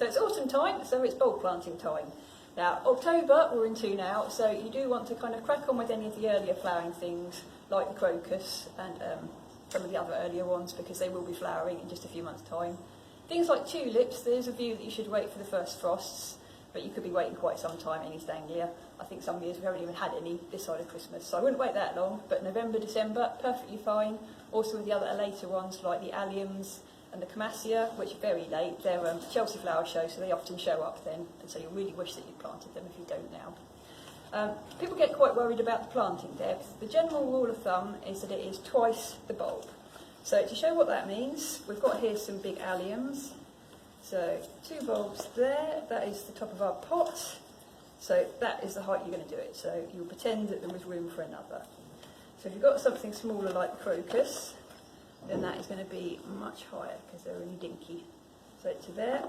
So it's autumn time, so it's bulb planting time. Now, October we're into now, so you do want to kind of crack on with any of the earlier flowering things, like the crocus and some of the other earlier ones, because they will be flowering in just a few months' time. Things like tulips, there's a view that you should wait for the first frosts, but you could be waiting quite some time in East Anglia. I think some years we haven't even had any this side of Christmas, so I wouldn't wait that long, but November, December, perfectly fine. Also with the other later ones like the alliums and the camassia, which are very late. They're Chelsea flower show, so they often show up then, and so you'll really wish that you'd planted them if you don't now. People get quite worried about the planting depth. The general rule of thumb is that it is twice the bulb. So to show what that means, we've got here some big alliums. So 2 bulbs there, that is the top of our pot. So that is the height you're going to do it. So you'll pretend that there was room for another. So if you've got something smaller like the crocus, then that is going to be much higher because they're really dinky. So to there.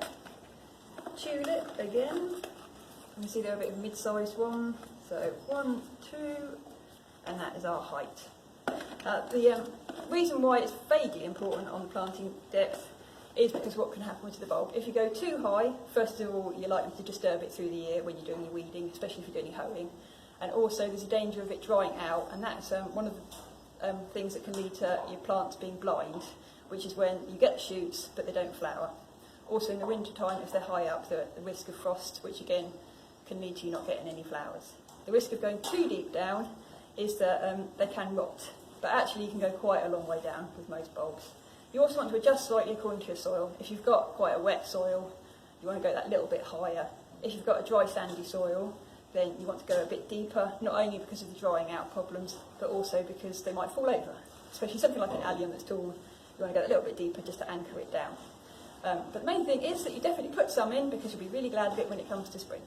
Tulip again. You can see they're a bit of a mid-sized one. So 1, 2, and that is our height. The reason why it's vaguely important on the planting depth is because what can happen to the bulb. If you go too high, first of all, you're likely to disturb it through the year when you're doing your weeding, especially if you're doing your hoeing. And also there's a danger of it drying out, and that's one of the things that can lead to your plants being blind, which is when you get shoots but they don't flower. Also in the winter time, if they're high up, they're at the risk of frost, which again can lead to you not getting any flowers. The risk of going too deep down is that they can rot, but actually you can go quite a long way down with most bulbs. You also want to adjust slightly according to your soil. If you've got quite a wet soil, you want to go that little bit higher. If you've got a dry sandy soil, then you want to go a bit deeper, not only because of the drying out problems, but also because they might fall over. Especially something like an allium that's tall, you want to go a little bit deeper just to anchor it down. But the main thing is that you definitely put some in because you'll be really glad of it when it comes to spring.